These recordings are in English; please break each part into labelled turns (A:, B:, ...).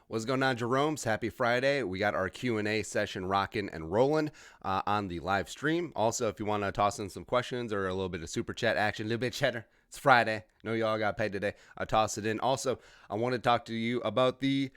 A: What's going on, Jeromes? Happy Friday. We got our Q&A session rocking and rolling on the live stream. Also, if you want to toss in some questions or a little bit of super chat action, a little bit of cheddar, it's Friday. Know y'all got paid today. I'll toss it in. Also, I want to talk to you about the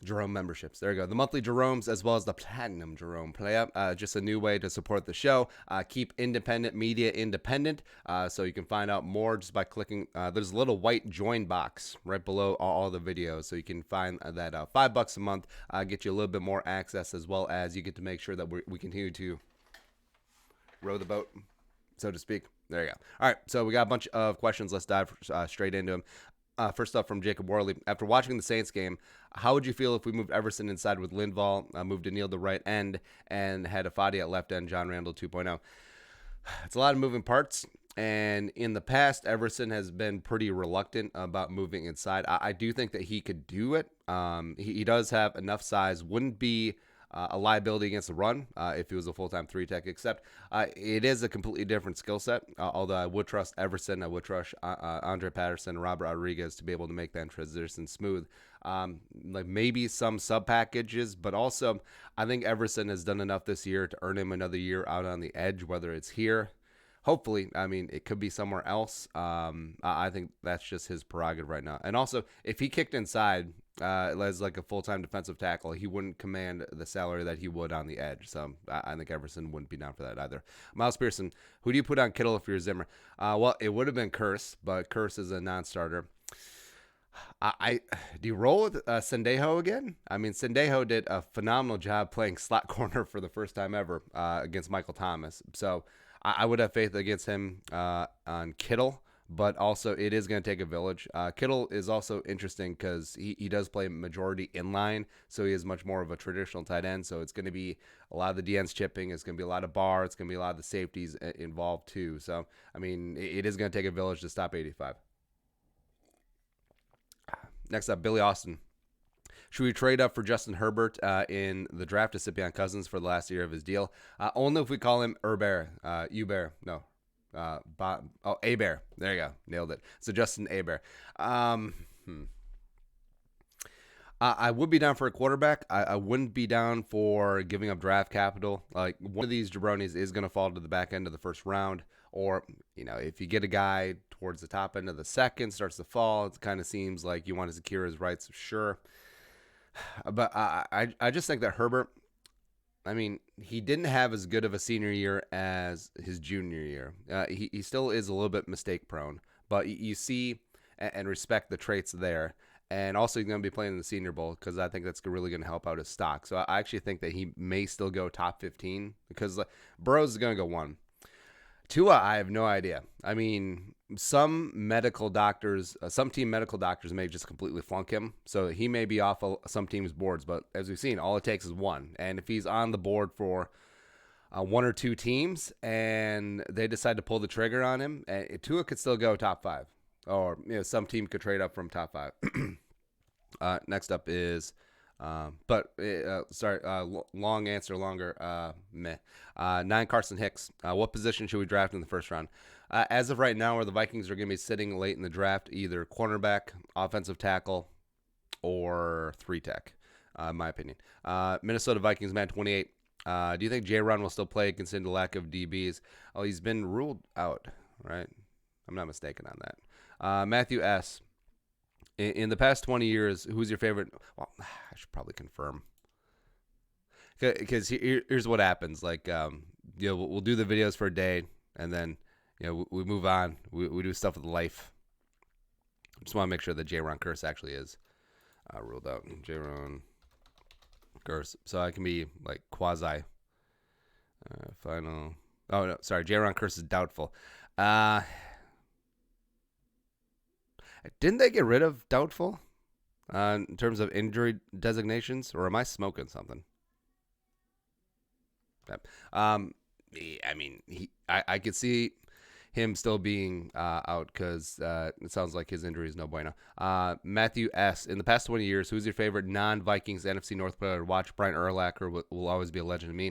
A: Jerome memberships. There you go. The monthly Jeromes as well as the platinum Jerome play-up. Just a new way to support the show. Keep independent media independent. So you can find out more just by clicking. There's a little white join box right below all the videos. So you can find that $5 a month. Get you a little bit more access, as well as you get to make sure that we continue to row the boat, so to speak. There you go. All right, so we got a bunch of questions. Let's dive straight into them. First up from Jacob Worley. After watching the Saints game, how would you feel if we moved Everson inside with Linval, moved Daniil to right end, and had Afadi at left end, John Randall 2.0? It's a lot of moving parts, and in the past, Everson has been pretty reluctant about moving inside. I do think that he could do it. He does have enough size. Wouldn't be a liability against the run if he was a full-time 3-tech, except it is a completely different skill set, although I would trust Everson, I would trust Andre Patterson, Robert Rodriguez to be able to make that transition smooth. Like maybe some sub-packages, but also I think Everson has done enough this year to earn him another year out on the edge, whether it's here. Hopefully, I mean, it could be somewhere else. I think that's just his prerogative right now. And also, if he kicked inside as like a full-time defensive tackle, he wouldn't command the salary that he would on the edge. So I think Everson wouldn't be down for that either. Miles Pearson, who do you put on Kittle if you're Zimmer? Well, it would have been Curse, but Curse is a non-starter. Do you roll with Sendejo again? I mean, Sendejo did a phenomenal job playing slot corner for the first time ever against Michael Thomas. So I would have faith against him on Kittle, but also it is going to take a village. Kittle is also interesting because he does play majority inline, so he is much more of a traditional tight end. So it's going to be a lot of the DNs chipping. It's going to be a lot of bar. It's going to be a lot of the safeties involved too. So, I mean, it is going to take a village to stop 85. Next up, Billy Austin. Should we trade up for Justin Herbert in the draft to sit behind Cousins for the last year of his deal? Only if we call him Herbert. Uber. No. Abear. There you go. Nailed it. So Justin Abear. I would be down for a quarterback. I wouldn't be down for giving up draft capital. Like, one of these jabronis is going to fall to the back end of the first round. Or, if you get a guy towards the top end of the second, starts to fall, it kind of seems like you want to secure his rights. Sure. But I just think that Herbert, I mean, he didn't have as good of a senior year as his junior year. He still is a little bit mistake prone, but you see and respect the traits there. And also, he's going to be playing in the Senior Bowl because I think that's really going to help out his stock. So I actually think that he may still go top 15 because Burrows is going to go 1. Tua, I have no idea. I mean, some team medical doctors may just completely flunk him. So he may be off of some teams' boards. But as we've seen, all it takes is 1. And if he's on the board for 1 or 2 teams and they decide to pull the trigger on him, Tua could still go top 5. Or some team could trade up from top 5. Next up is... long answer, longer, meh. 9, Carson Hicks. What position should we draft in the first round? As of right now, where the Vikings are going to be sitting late in the draft, either cornerback, offensive tackle, or 3-tech, in my opinion. Minnesota Vikings, man 28. Do you think Jeromes will still play considering the lack of DBs? Oh, he's been ruled out, right? I'm not mistaken on that. Matthew S. In the past 20 years, who's your favorite? Well, I should probably confirm. Because here's what happens. Like, we'll do the videos for a day, and then, we move on. We do stuff with life. I just want to make sure that Jerome Curse actually is ruled out. Jerome Curse. So I can be, like, quasi final. Oh, no, sorry. Jerome Curse is doubtful. Didn't they get rid of doubtful in terms of injury designations, or am I smoking something? Okay. I mean, I could see him still being out because it sounds like his injury is no bueno. Matthew S. In the past 20 years, who's your favorite non-Vikings NFC North player to watch? Brian Urlacher will always be a legend to me.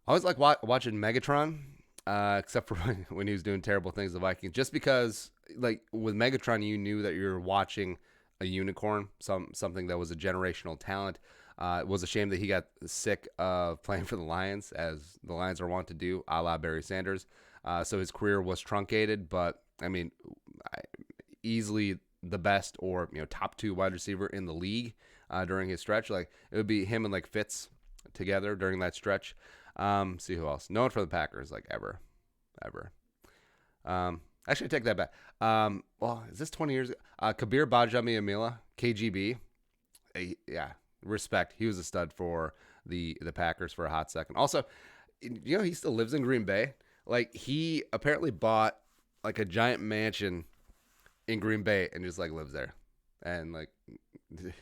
A: I always like watching Megatron. Except for when he was doing terrible things to the Vikings. Just because, like, with Megatron, you knew that you were watching a unicorn, something that was a generational talent. It was a shame that he got sick of playing for the Lions, as the Lions are wont to do, a la Barry Sanders. So his career was truncated, but I mean, easily the best or top 2 wide receiver in the league during his stretch. Like it would be him and like Fitz together during that stretch. See who else? No one for the Packers, like ever. Actually, I take that back. Well, is this 20 years ago? Kabir Bajami-Amila, KGB. Yeah, respect. He was a stud for the Packers for a hot second. Also, he still lives in Green Bay. Like he apparently bought like a giant mansion in Green Bay and just like lives there, and like it's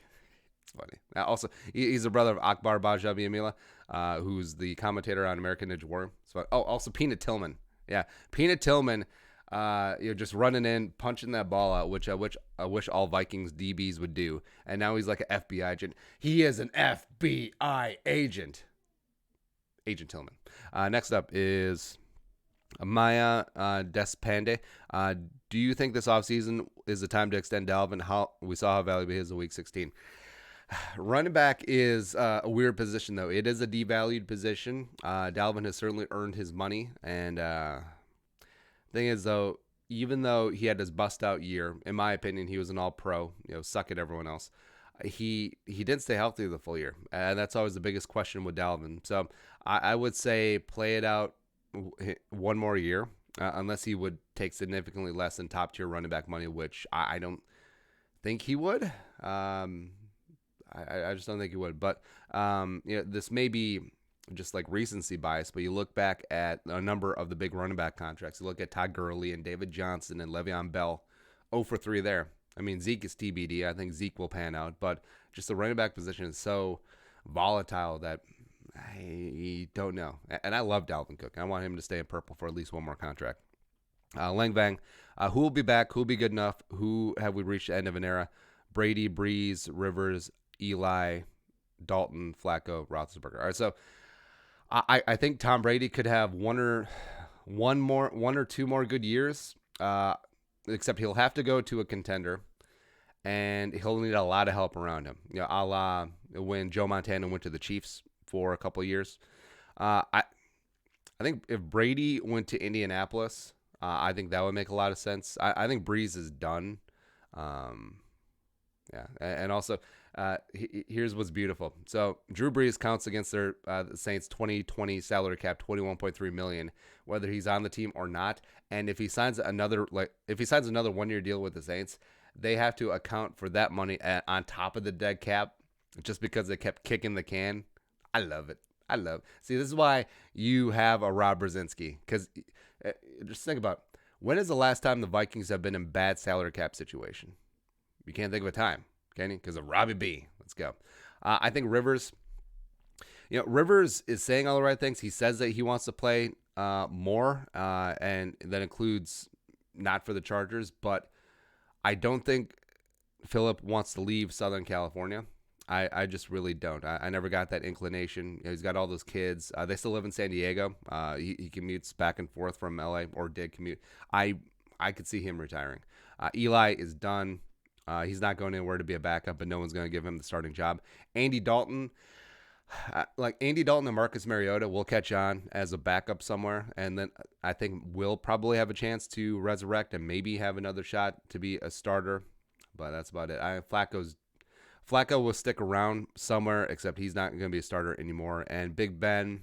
A: funny. Now, also, he's the brother of Akbar Bajami-Amila, who's the commentator on American Ninja Warrior. So, also Peanut Tillman. Yeah, Peanut Tillman. Just running in, punching that ball out, which I wish all Vikings DBs would do. And now he's like an FBI agent. He is an FBI agent. Agent Tillman. Next up is Maya Despande. Do you think this offseason is the time to extend Dalvin? How we saw how valuable he is in Week 16. Running back is a weird position, though. It is a devalued position. Dalvin has certainly earned his money, and thing is, though, even though he had his bust out year, in my opinion, he was an all pro, suck at everyone else. He didn't stay healthy the full year. And that's always the biggest question with Dalvin. So I would say play it out one more year, unless he would take significantly less than top tier running back money, which I don't think he would. I just don't think he would. But this may be just like recency bias, but you look back at a number of the big running back contracts. You look at Todd Gurley and David Johnson and Le'Veon Bell, 0 for 3 there. I mean, Zeke is TBD. I think Zeke will pan out, but just the running back position is so volatile that I don't know. And I love Dalvin Cook. I want him to stay in purple for at least one more contract. Lang Vang, who will be back? Who will be good enough? Who have we reached the end of an era? Brady, Breeze, Rivers, Eli, Dalton, Flacco, Roethlisberger. All right, so I think Tom Brady could have one or two more good years, except he'll have to go to a contender, and he'll need a lot of help around him. A la when Joe Montana went to the Chiefs for a couple of years. I think if Brady went to Indianapolis, I think that would make a lot of sense. I think Breeze is done. Yeah, and also here's what's beautiful. So Drew Brees counts against their the Saints 2020 salary cap, $21.3 million, whether he's on the team or not. And if he signs another 1-year deal with the Saints, they have to account for that money on top of the dead cap, just because they kept kicking the can. I love it. See, this is why you have a Rob Brzezinski, because just think about when is the last time the Vikings have been in bad salary cap situation? You can't think of a time, can you? Because of Robbie B. Let's go. I think Rivers, Rivers is saying all the right things. He says that he wants to play more, and that includes not for the Chargers. But I don't think Phillip wants to leave Southern California. I just really don't. I never got that inclination. He's got all those kids. They still live in San Diego. He commutes back and forth from LA, or did commute. I could see him retiring. Eli is done. He's not going anywhere to be a backup, but no one's going to give him the starting job. Andy Dalton and Marcus Mariota will catch on as a backup somewhere, and then I think will probably have a chance to resurrect and maybe have another shot to be a starter, but that's about it. Flacco will stick around somewhere, except he's not going to be a starter anymore. And Big Ben,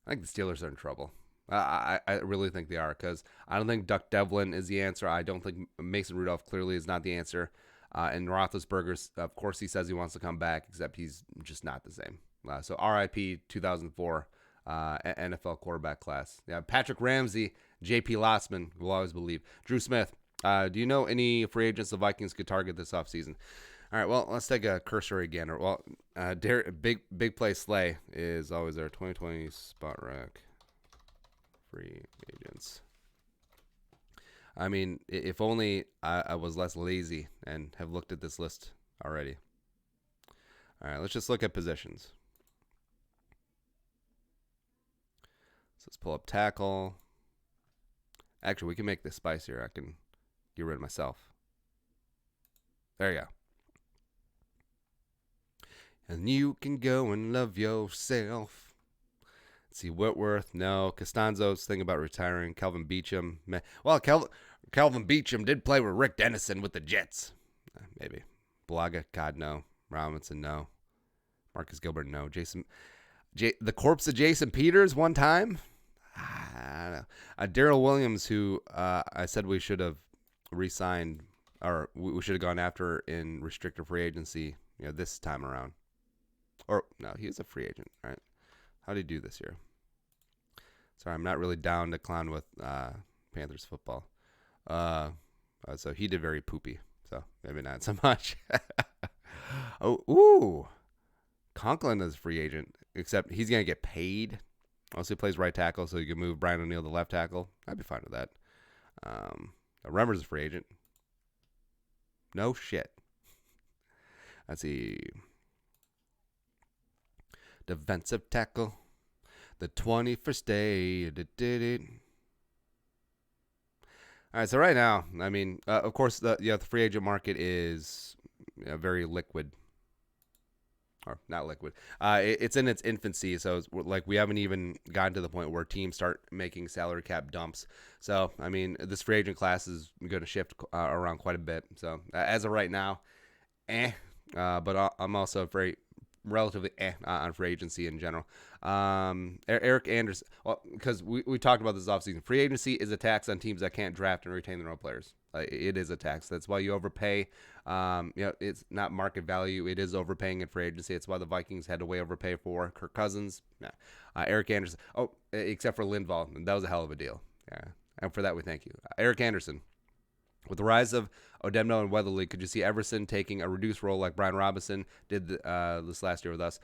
A: I think the Steelers are in trouble. I really think they are, because I don't think Duck Devlin is the answer. I don't think Mason Rudolph clearly is not the answer. And Roethlisberger, of course, he says he wants to come back, except he's just not the same. So RIP 2004 NFL quarterback class. Yeah, Patrick Ramsey, J.P. Lossman, we'll always believe. Drew Smith, do you know any free agents the Vikings could target this offseason? All right, well, let's take a cursory gander. Well, Big Play Slay is always there. 2020 spot rack. Free agents. I mean, if only I was less lazy and have looked at this list already. All right, let's just look at positions. So let's pull up tackle. Actually, we can make this spicier. I can get rid of myself. There you go. And you can go and love yourself. Let's see, Whitworth, no. Costanzo's thinking about retiring. Calvin Beecham, meh. Well, Calvin Beecham did play with Rick Dennison with the Jets. Maybe. Blaga, God, no. Robinson, no. Marcus Gilbert, no. The corpse of Jason Peters one time? I don't know. Daryl Williams, who I said we should have re-signed, or we should have gone after in restricted free agency, this time around. Or, no, he was a free agent, right? How did he do this year? Sorry, I'm not really down to clown with Panthers football. So he did very poopy. So maybe not so much. Conklin is a free agent, except he's going to get paid. Also, he plays right tackle, so you can move Brian O'Neill to left tackle. I'd be fine with that. Remmer's a free agent. No shit. Let's see. Defensive tackle. The 21st day. All right, so right now, I mean, of course, the free agent market is very liquid. Or not liquid. It's in its infancy, so it's like we haven't even gotten to the point where teams start making salary cap dumps. So, I mean, this free agent class is going to shift around quite a bit. So, as of right now, but I'm also very relatively on free agency in general. Eric Anderson, well, because we talked about this offseason. Free agency is a tax on teams that can't draft and retain their own players. It is a tax. That's why you overpay. It's not market value. It is overpaying in free agency. It's why the Vikings had to way overpay for Kirk Cousins. Eric Anderson. Oh, except for Linval. That was a hell of a deal. Yeah, and for that we thank you. Eric Anderson. With the rise of Odemno and Weatherly, could you see Everson taking a reduced role like Brian Robinson did this last year with us?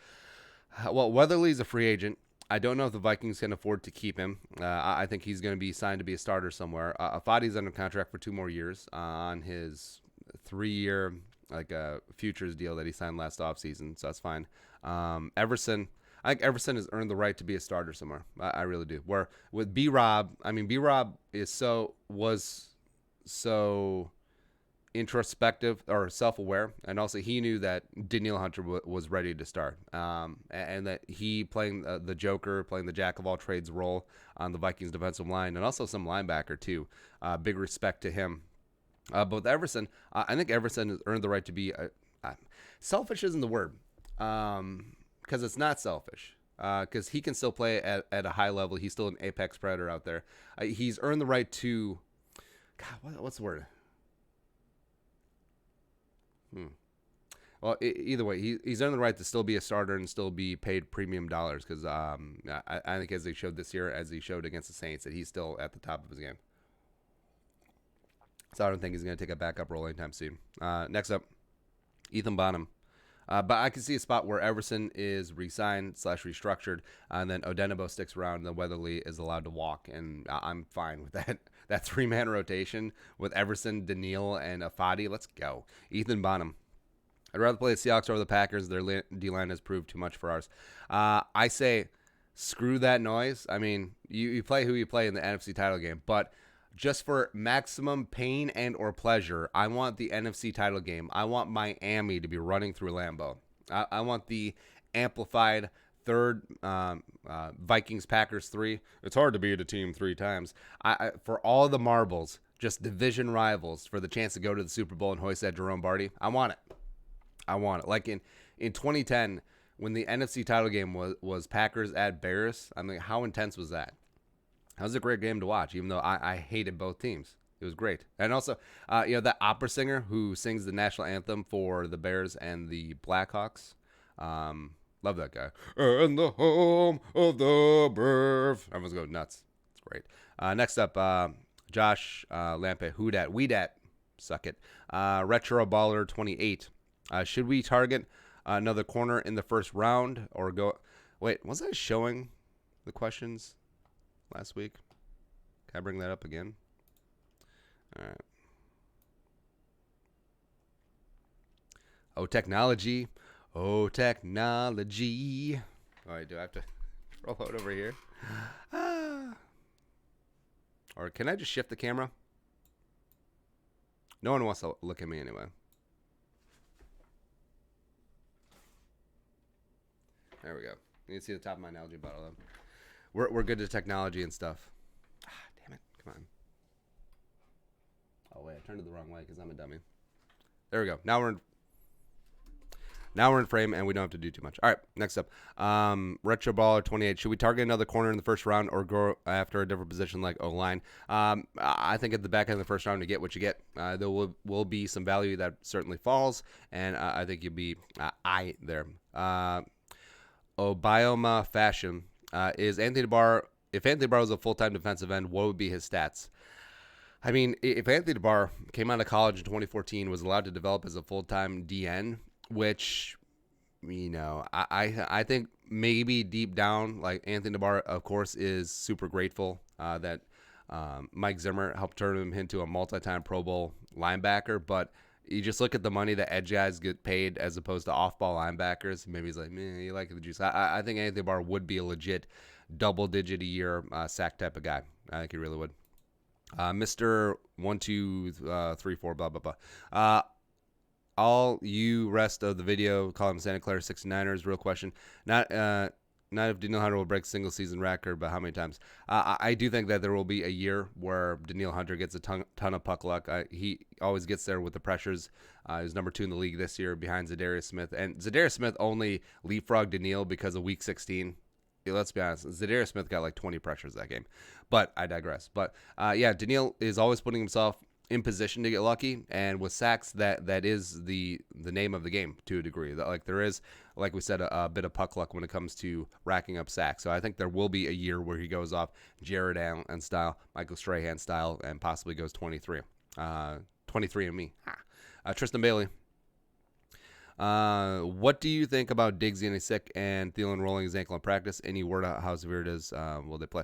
A: Well, Weatherly's a free agent. I don't know if the Vikings can afford to keep him. I think he's going to be signed to be a starter somewhere. Afadi's under contract for 2 more years on his 3-year futures deal that he signed last offseason, so that's fine. Everson, I think Everson has earned the right to be a starter somewhere. I really do. Where with B-Rob, I mean, B-Rob was so introspective or self-aware, and also he knew that Danielle Hunter was ready to start, and that he playing the Joker, playing the jack of all trades role on the Vikings defensive line, and also some linebacker too. Big respect to him. But with Everson, I think Everson has earned the right to be selfish isn't the word, because it's not selfish. Because he can still play at a high level. He's still an apex predator out there. He's earned the right to, God, what's the word? Well, either way, he's earned the right to still be a starter and still be paid premium dollars because I think as he showed this year, as he showed against the Saints, that he's still at the top of his game. So I don't think he's going to take a backup role anytime soon. Next up, Ethan Bonham. But I can see a spot where Everson is re-signed / restructured, and then Odenigbo sticks around, and then Weatherly is allowed to walk, and I'm fine with that. That 3-man rotation with Everson, Danielle, and Afadi. Let's go. Ethan Bonham. I'd rather play the Seahawks over the Packers. Their D-line has proved too much for ours. I say screw that noise. I mean, you play who you play in the NFC title game, but just for maximum pain and or pleasure, I want the NFC title game. I want Miami to be running through Lambeau. I want the amplified third Vikings-Packers 3. It's hard to beat a team 3 times. For all the marbles, just division rivals for the chance to go to the Super Bowl and hoist that Jerome Barty, I want it. Like in 2010, when the NFC title game was Packers at Bears, I mean, how intense was that? That was a great game to watch, even though I hated both teams. It was great. And also, that opera singer who sings the national anthem for the Bears and the Blackhawks. Love that guy. In the home of the brave. Everyone's going nuts. It's great. Next up, Josh Lampe. Who dat? We dat. Suck it. Retro Baller 28. Should we target another corner in the first round or go? Wait, was I showing the questions last week? Can I bring that up again? All right. Oh, technology. Oh, technology. All right, do I have to roll out over here? Or can I just shift the camera? No one wants to look at me anyway. There we go. You can see the top of my analogy bottle. We're good at technology and stuff. Ah, damn it. Come on. Oh, wait. I turned it the wrong way because I'm a dummy. There we go. Now we're in frame, and we don't have to do too much. All right, next up. Retro Baller 28. Should we target another corner in the first round or go after a different position like O-line? I think at the back end of the first round, to get what you get, there will be some value that certainly falls, and I think you'll be there. Obioma Fashion. Is Anthony DeBar, if Anthony DeBar was a full-time defensive end, what would be his stats? I mean, if Anthony DeBar came out of college in 2014, was allowed to develop as a full-time DN, which, I think maybe deep down, like Anthony DeBar, of course, is super grateful that Mike Zimmer helped turn him into a multi-time Pro Bowl linebacker. But you just look at the money that edge guys get paid as opposed to off-ball linebackers. Maybe he's like, man, you like the juice. I think Anthony DeBar would be a legit double-digit a year sack type of guy. I think he really would. Mr. 1, 2, 3, 4, blah, blah, blah. All you rest of the video, call him Santa Clara 69ers. Real question. Not if Danielle Hunter will break single season record, but how many times? I do think that there will be a year where Danielle Hunter gets a ton of puck luck. He always gets there with the pressures. He's number 2 in the league this year behind Zadarius Smith. And Zadarius Smith only leapfrogged Danielle because of week 16. Let's be honest, Zadarius Smith got like 20 pressures that game. But I digress. But Danielle is always putting himself in position to get lucky, and with sacks, that is the name of the game to a degree. Like there is, like we said, a bit of puck luck when it comes to racking up sacks. So I think there will be a year where he goes off Jared Allen style, Michael Strahan style, and possibly goes 23. 23 and me. Tristan Bailey. What do you think about Diggs getting sick and Thielen rolling his ankle in practice? Any word on how severe it is? Will they play?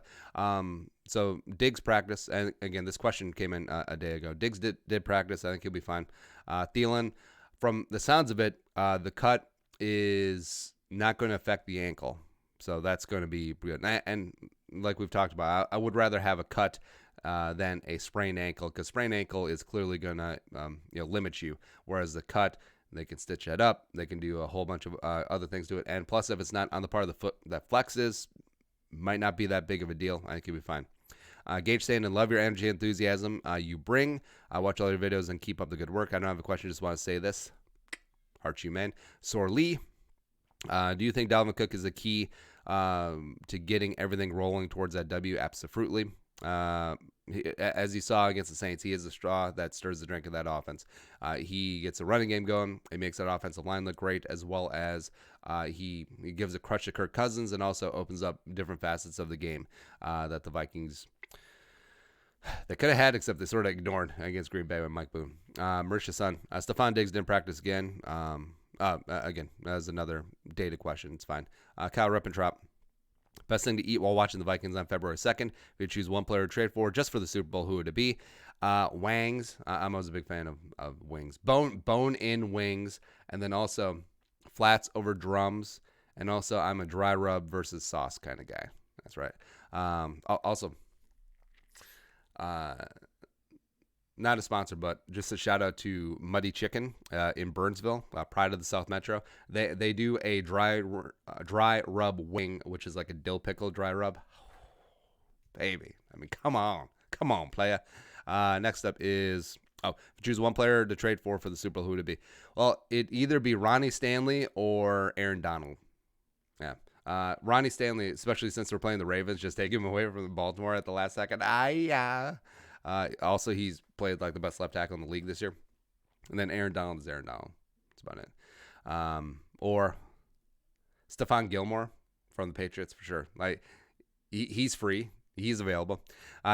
A: So Diggs practice, and again, this question came in a day ago. Diggs did practice. I think he'll be fine. Thielen, from the sounds of it, the cut is not going to affect the ankle, so that's going to be good. And like we've talked about, I would rather have a cut than a sprained ankle, because sprained ankle is clearly going to limit you, whereas the cut, they can stitch that up. They can do a whole bunch of other things to it. And plus, if it's not on the part of the foot that flexes, might not be that big of a deal. I think you'll be fine. Gage saying, and love your energy and enthusiasm you bring. I watch all your videos and keep up the good work. I don't have a question. Just want to say this. Heart you, man. Sor Lee. Do you think Dalvin Cook is the key to getting everything rolling towards that W? Absolutely. As you saw against the Saints, he is the straw that stirs the drink of that offense. He gets a running game going. He makes that offensive line look great, as well as he gives a crush to Kirk Cousins and also opens up different facets of the game that the Vikings they could have had, except they sort of ignored against Green Bay with Mike Boone. Marisha Sun. Stephon Diggs didn't practice again. Again, that's another data question. It's fine. Kyle Rippentrop. Best thing to eat while watching the Vikings on February 2nd. If you choose one player to trade for just for the Super Bowl, who would it be? Wangs. I'm always a big fan of wings. Bone-in wings. And then also flats over drums. And also I'm a dry rub versus sauce kind of guy. That's right. Also, not a sponsor, but just a shout out to Muddy Chicken in Burnsville, pride of the South Metro. They do a dry rub wing, which is like a dill pickle dry rub. Baby, I mean, come on, playa. Next up is if you choose one player to trade for the Super Bowl, who would it be? Well, it'd either be Ronnie Stanley or Aaron Donald. Yeah. Ronnie Stanley, especially since we're playing the Ravens, just take him away from Baltimore at the last second. Also, he's played like the best left tackle in the league this year. And then Aaron Donald is Aaron Donald. That's about it. Or Stephon Gilmore from the Patriots for sure. Like he's free. He's available.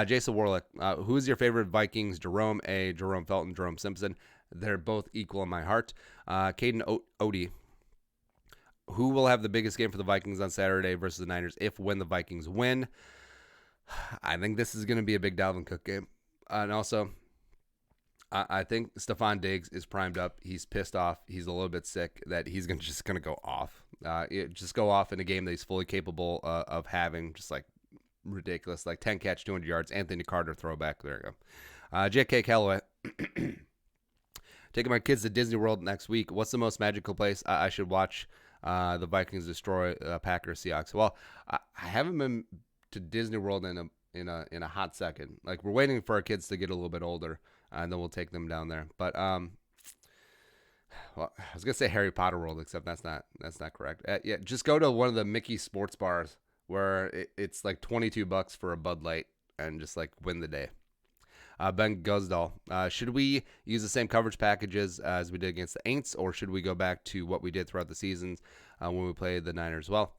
A: Jason Warlick. Who is your favorite Vikings? Jerome A., Jerome Felton, Jerome Simpson. They're both equal in my heart. Caden Odie. Who will have the biggest game for the Vikings on Saturday versus the Niners when the Vikings win? I think this is going to be a big Dalvin Cook game. And also, I think Stephon Diggs is primed up. He's pissed off. He's a little bit sick that he's just going to go off. Just go off in a game that he's fully capable of having, just like ridiculous, like 10 catch, 200 yards. Anthony Carter throwback. There you go. J.K. Callaway. Taking my kids to Disney World next week. What's the most magical place I should watch The Vikings destroy Packers, Seahawks. Well, I haven't been to Disney World in a hot second. Like, we're waiting for our kids to get a little bit older, and then we'll take them down there. But well, I was gonna say Harry Potter World, except that's not correct. Yeah, just go to one of the Mickey sports bars where it's like $22 for a Bud Light and just like win the day. Ben Gusdall, should we use the same coverage packages as we did against the Aints, or should we go back to what we did throughout the seasons when we played the Niners? Well,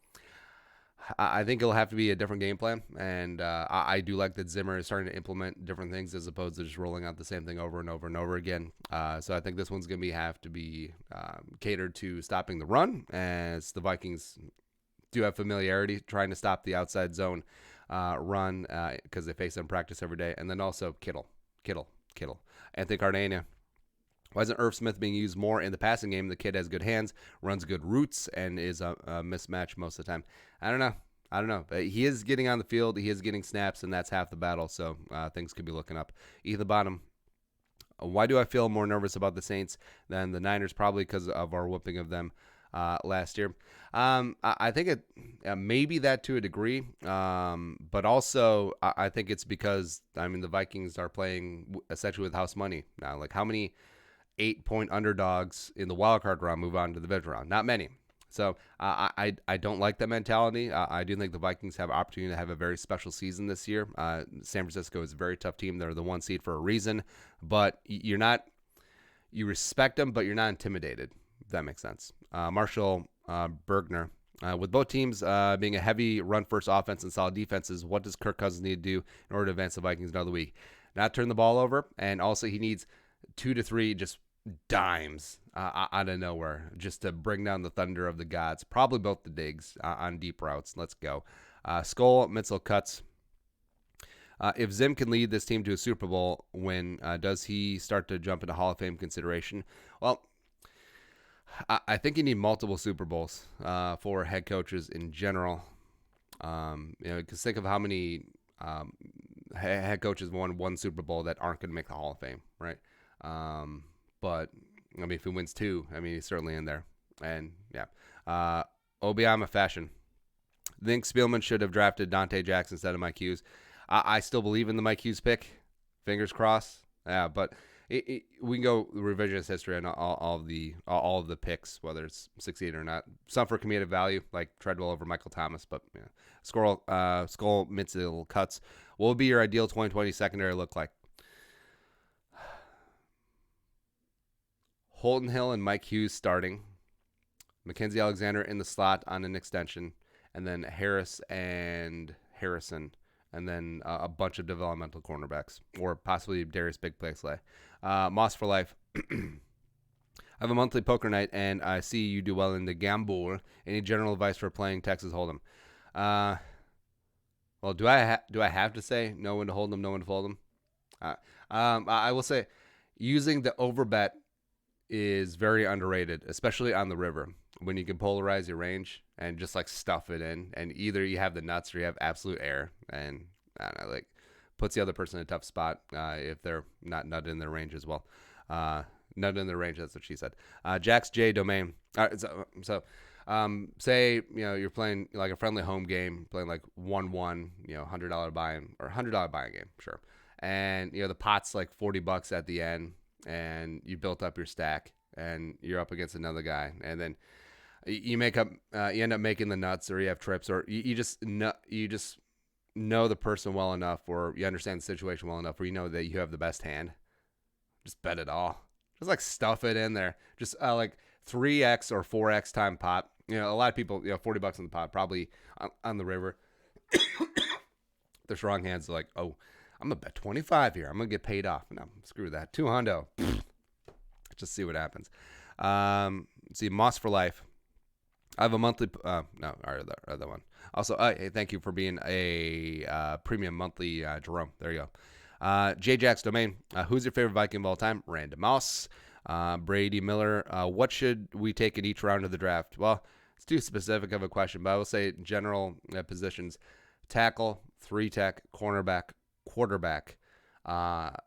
A: I think it'll have to be a different game plan, and I do like that Zimmer is starting to implement different things as opposed to just rolling out the same thing over and over and over again. So I think this one's going to have to be catered to stopping the run, as the Vikings do have familiarity trying to stop the outside zone run because they face them in practice every day. And then also Kittle. Anthony Cardania. Why isn't Irv Smith being used more in the passing game? The kid has good hands, runs good routes, and is a mismatch most of the time. I don't know. He is getting on the field. He is getting snaps, and that's half the battle. So things could be looking up. Ethan Bottom. Why do I feel more nervous about the Saints than the Niners? Probably because of our whooping of them last year. I think it maybe that to a degree, but also I think it's because the Vikings are playing essentially with house money now. Like, how many 8-point underdogs in the wild card round move on to the division round? Not many. So I don't like that mentality. I do think the Vikings have an opportunity to have a very special season this year. San Francisco is a very tough team. They're the 1 seed for a reason, but you respect them, but you're not intimidated, if that makes sense. Marshall Bergner. With both teams being a heavy run-first offense and solid defenses, what does Kirk Cousins need to do in order to advance the Vikings another week? Not turn the ball over, and also he needs 2 to 3 just dimes out of nowhere just to bring down the thunder of the gods. Probably both the digs on deep routes. Let's go. Skull Mitzel cuts. If Zim can lead this team to a Super Bowl win, does he start to jump into Hall of Fame consideration? Well, I think you need multiple Super Bowls for head coaches in general. Because think of how many head coaches won 1 Super Bowl that aren't going to make the Hall of Fame, right? But if he wins 2, he's certainly in there. And yeah, Obiama fashion. I think Spielman should have drafted Dante Jackson instead of Mike Hughes. I still believe in the Mike Hughes pick. Fingers crossed. Yeah, but we can go revisionist history on all of the picks, whether it's succeed or not. Some for comedic value, like Treadwell over Michael Thomas, but yeah. Skull Mitzel cuts. What would be your ideal 2020 secondary look like? Holton Hill and Mike Hughes starting. Mackenzie Alexander in the slot on an extension. And then Harris and Harrison. And then a bunch of developmental cornerbacks. Or possibly Darius Big Play Slay. Moss for life. I have a monthly poker night, and I see you do well in the gamble. Any general advice for playing Texas Hold'em? Well, do I have to say no one to hold them, no one to fold them? I will say using the overbet is very underrated, especially on the river, when you can polarize your range and just like stuff it in, and either you have the nuts or you have absolute air, and I don't know, like puts the other person in a tough spot if they're not nutted in their range as well. Nutted in their range, that's what she said. Jax J Domain. All right, so say you're playing like a friendly home game, playing like 1-1, $100 buy-in or $100 buy-in game, sure, and the pot's like $40 at the end. And you built up your stack, and you're up against another guy, and then you end up making the nuts, or you have trips, or you just know the person well enough, or you understand the situation well enough, where you know that you have the best hand. Just bet it all. Just like stuff it in there. Just like 3x or 4x time pot. A lot of people, $40 in the pot, probably on the river. Their strong hands are like, oh, I'm going to bet 25 here. I'm going to get paid off. No, screw that. $200. Just see what happens. Let's see, Moss for life. I have a monthly, other one. Also, hey, thank you for being a premium monthly Jerome. There you go. J Jack's Domain. Who's your favorite Viking of all time? Random Mouse. Brady Miller. What should we take in each round of the draft? Well, it's too specific of a question, but I will say general positions. Tackle, 3-tech, cornerback, quarterback,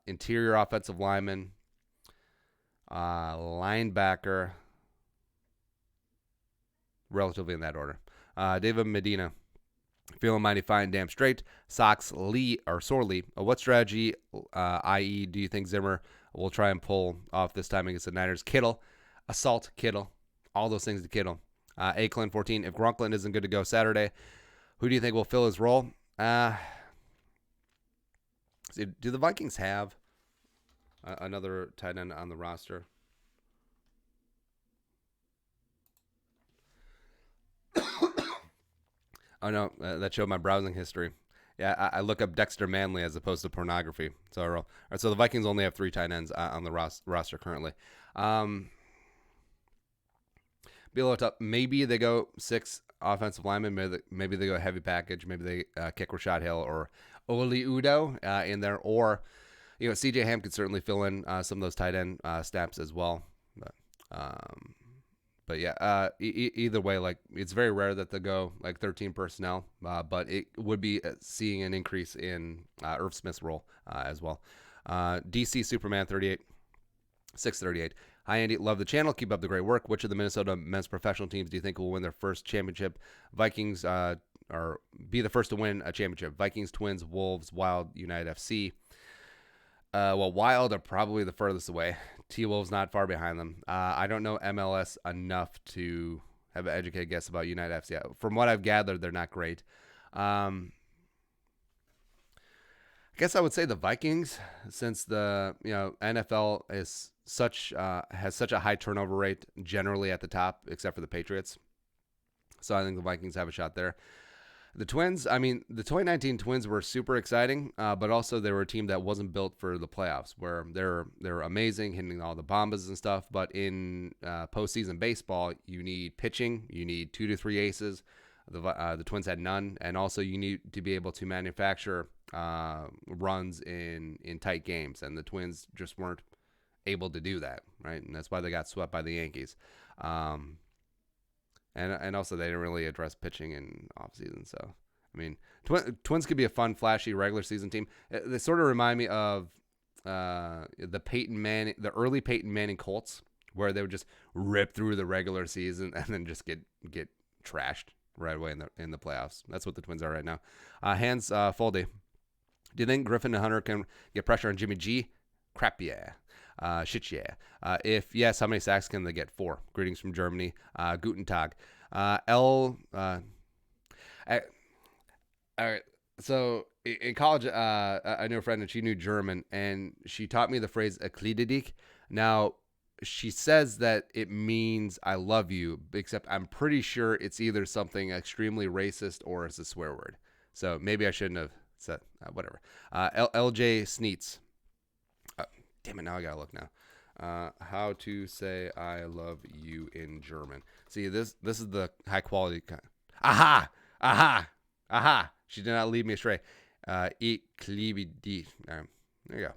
A: interior offensive lineman, linebacker, relatively in that order. David Medina, feeling mighty fine, damn straight. Sox Lee or Sorley. What strategy, i.e., do you think Zimmer will try and pull off this time against the Niners? Kittle, assault Kittle, all those things to Kittle. Aklin 14. If Gronklin isn't good to go Saturday, who do you think will fill his role? Do the Vikings have another tight end on the roster? Oh, no, that showed my browsing history. Yeah, I look up Dexter Manley as opposed to pornography. So, all right, so the Vikings only have 3 tight ends on the roster currently. Be a little tough. Maybe they go 6 offensive linemen. Maybe they go heavy package. Maybe they kick Rashad Hill or Oli Udo in there. Or, C.J. Ham could certainly fill in some of those tight end snaps as well. But yeah, either way, like it's very rare that they go like 13 personnel, but it would be seeing an increase in Irv Smith's role as well. DC Superman 38, 638. Hi, Andy. Love the channel. Keep up the great work. Which of the Minnesota men's professional teams do you think will win their first championship? Vikings or be the first to win a championship? Vikings, Twins, Wolves, Wild, United FC. Well, Wild are probably the furthest away. T-Wolves not far behind them. I don't know MLS enough to have an educated guess about United FC. From what I've gathered, they're not great. I guess I would say the Vikings, since the NFL is has such a high turnover rate generally at the top, except for the Patriots. So I think the Vikings have a shot there. The Twins, I mean, the 2019 Twins were super exciting, but also they were a team that wasn't built for the playoffs, where they're amazing, hitting all the bombas and stuff. But in postseason baseball, you need pitching, you need 2 to 3 aces. The Twins had none, and also you need to be able to manufacture runs in tight games, and the Twins just weren't able to do that, right? And that's why they got swept by the Yankees. And also they didn't really address pitching in offseason. So, I mean, Twins could be a fun, flashy regular season team. They sort of remind me of the early Peyton Manning Colts, where they would just rip through the regular season and then just get trashed right away in the playoffs. That's what the Twins are right now. Hans Foldy. Do you think Griffin and Hunter can get pressure on Jimmy G? Crap, yeah. Shit, yeah. If yes, how many sacks can they get? 4. Greetings from Germany. Guten Tag. All right. So in college, I knew a friend and she knew German, and she taught me the phrase "erklide." Now, she says that it means "I love you," except I'm pretty sure it's either something extremely racist or it's a swear word. So maybe I shouldn't have said whatever. LJ Sneets. Damn it, now I gotta look now. How to say "I love you" in German. See, this is the high quality kind. Aha! She did not lead me astray. Ich liebe dich. There you go.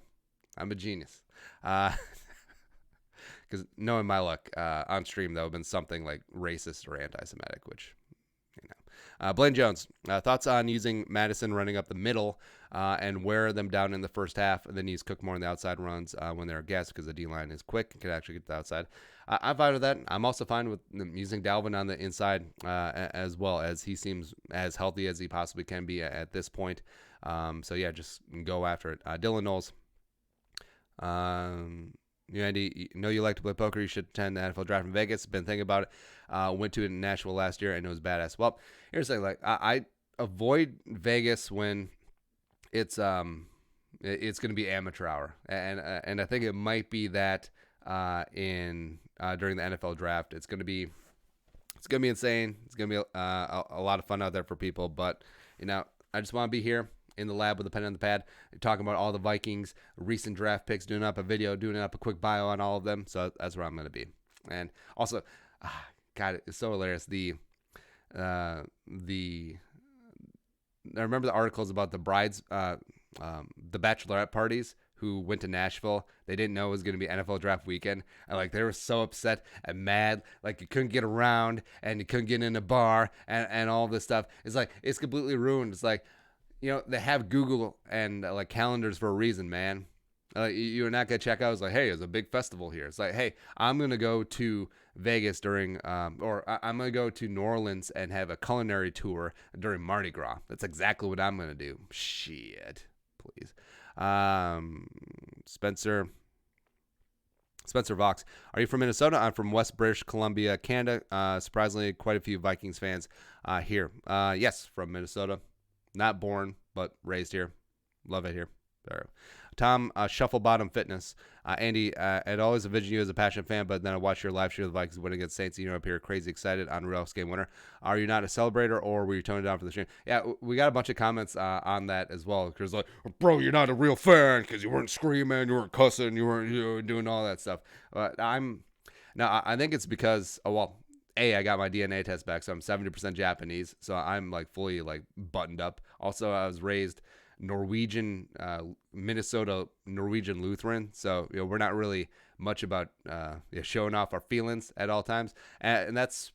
A: I'm a genius. Because knowing my luck on stream, that would have been something like racist or anti-Semitic, which, Blaine Jones, thoughts on using Madison running up the middle and wear them down in the first half, and then use Cook more on the outside runs when they're gassed because the D-line is quick and can actually get to the outside. I'm fine with that. I'm also fine with using Dalvin on the inside as well, as he seems as healthy as he possibly can be at this point. So, yeah, just go after it. Dylan Knowles. Andy, you like to play poker. You should attend the NFL draft in Vegas. Been thinking about it. Went to it in Nashville last year, and it was badass. Well, here's the thing. Like, I avoid Vegas when it's going to be amateur hour, and I think it might be that during the NFL draft, it's going to be insane. It's going to be a lot of fun out there for people. But I just want to be here in the lab with a pen and the pad, talking about all the Vikings, recent draft picks, doing up a video, doing up a quick bio on all of them. So that's where I'm going to be. And also, God, it's so hilarious. I remember the articles about the brides, the bachelorette parties who went to Nashville. They didn't know it was going to be NFL draft weekend. And like, they were so upset and mad. Like, you couldn't get around and you couldn't get in a bar and all this stuff. It's like, it's completely ruined. It's like, they have Google and like calendars for a reason, man. You're not gonna check out. It's like, hey, there's a big festival here. It's like, hey, I'm gonna go to Vegas during, I'm gonna go to New Orleans and have a culinary tour during Mardi Gras. That's exactly what I'm gonna do. Shit, please. Spencer. Spencer Vox, are you from Minnesota? I'm from West British Columbia, Canada. Surprisingly, quite a few Vikings fans here. Yes, from Minnesota. Not born, but raised here. Love it here. There. Tom, Shuffle Bottom Fitness. Andy, I'd always envisioned you as a passionate fan, but then I watched your live stream of the Vikings win against Saints. You're up here crazy excited on Real Game winner. Are you not a celebrator, or were you toning down for the stream? Yeah, we got a bunch of comments on that as well. Because like, bro, you're not a real fan because you weren't screaming, you weren't cussing, you weren't doing all that stuff. But I think it's because, I got my DNA test back, so I'm 70% Japanese, so I'm like fully like buttoned up. Also, I was raised Norwegian, Minnesota Norwegian Lutheran, so we're not really much about showing off our feelings at all times, and that's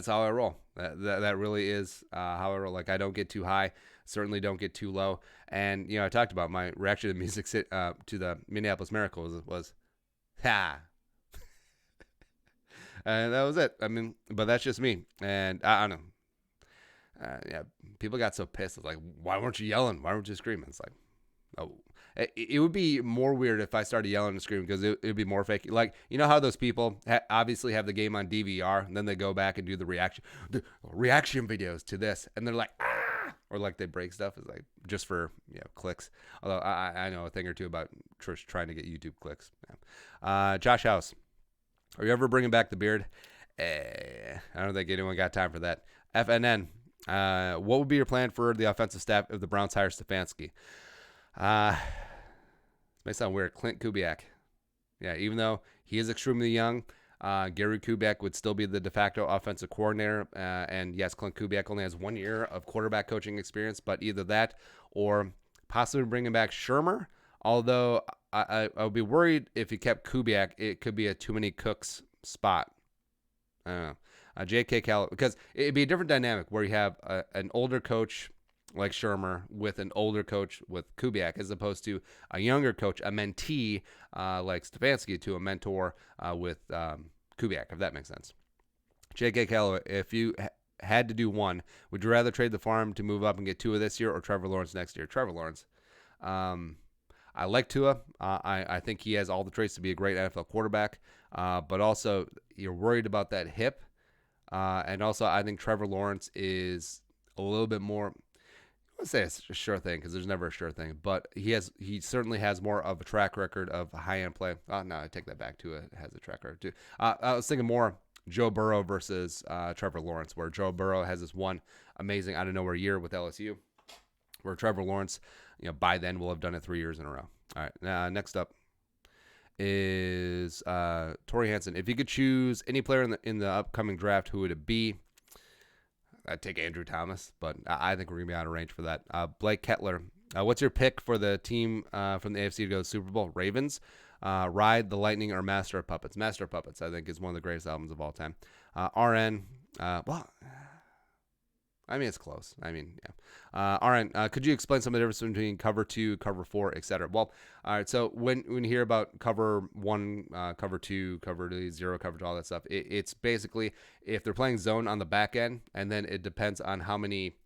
A: how I roll. That really is how I roll. Like, I don't get too high, certainly don't get too low, and I talked about my reaction to music to the Minneapolis Miracle was ha. And that was it. I mean, but that's just me. And I don't know. People got so pissed. It's like, why weren't you yelling? Why weren't you screaming? It's like, oh, it would be more weird if I started yelling and screaming because it would be more fake. Like, you know how those people obviously have the game on DVR and then they go back and do the reaction videos to this. And they're like, ah, or like they break stuff. It's like just for, clicks. Although I know a thing or two about trying to get YouTube clicks. Yeah. Josh House. Are you ever bringing back the beard? I don't think anyone got time for that. FNN, what would be your plan for the offensive staff if the Browns hire Stefanski? This may sound weird. Clint Kubiak. Yeah, even though he is extremely young, Gary Kubiak would still be the de facto offensive coordinator. And yes, Clint Kubiak only has 1 year of quarterback coaching experience, but either that or possibly bringing back Shermer. Although I would be worried if he kept Kubiak, it could be a too many cooks spot. I don't know. J.K. Callaway, because it'd be a different dynamic where you have an older coach like Shermer with an older coach with Kubiak, as opposed to a younger coach, a mentee like Stefanski to a mentor with Kubiak, if that makes sense. J.K. Callaway, if you had to do one, would you rather trade the farm to move up and get Tua this year or Trevor Lawrence next year? Trevor Lawrence. I like Tua. I think he has all the traits to be a great NFL quarterback, but also you're worried about that hip. And also I think Trevor Lawrence is a little bit more, I would say it's a sure thing because there's never a sure thing, but he certainly has more of a track record of high-end play. Oh, no, I take that back. Tua has a track record too. I was thinking more Joe Burrow versus Trevor Lawrence, where Joe Burrow has this one amazing out-of-nowhere year with LSU, where Trevor Lawrence, by then will have done it 3 years in a row. All right, next up is Torrey Hansen. If you could choose any player in the upcoming draft, who would it be? I'd take Andrew Thomas, but I think we're going to be out of range for that. Blake Kettler. What's your pick for the team from the AFC to go to the Super Bowl? Ravens, Ride the Lightning, or Master of Puppets? Master of Puppets, I think, is one of the greatest albums of all time. RN, it's close. Yeah. RN, could you explain some of the difference between cover 2, cover 4, etc.? Well, all right. So when you hear about cover 1, cover 2, cover 0, cover 2, all that stuff, it's basically if they're playing zone on the back end, and then it depends on how many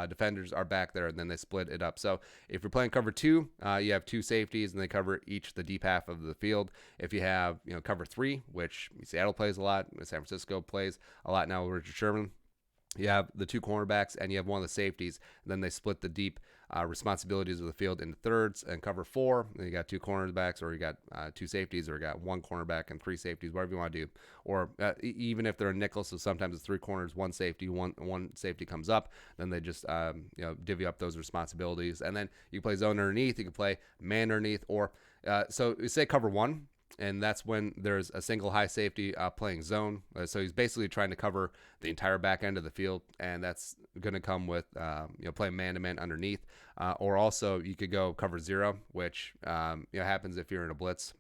A: defenders are back there, and then they split it up. So if you're playing cover 2, you have 2 safeties, and they cover each the deep half of the field. If you have cover 3, which Seattle plays a lot, San Francisco plays a lot now with Richard Sherman, you have the 2 cornerbacks and you have one of the safeties. And then they split the deep responsibilities of the field into thirds. And cover 4, and you got 2 cornerbacks, or you got 2 safeties, or you got 1 cornerback and 3 safeties, whatever you want to do. Or even if they're a nickel, so sometimes it's 3 corners, 1 safety, one safety comes up. Then they just divvy up those responsibilities. And then you play zone underneath, you can play man underneath, or so you say cover 1. And that's when there's a single high safety playing zone. So he's basically trying to cover the entire back end of the field, and that's going to come with playing man-to-man underneath. Or also you could go cover 0, which happens if you're in a blitz.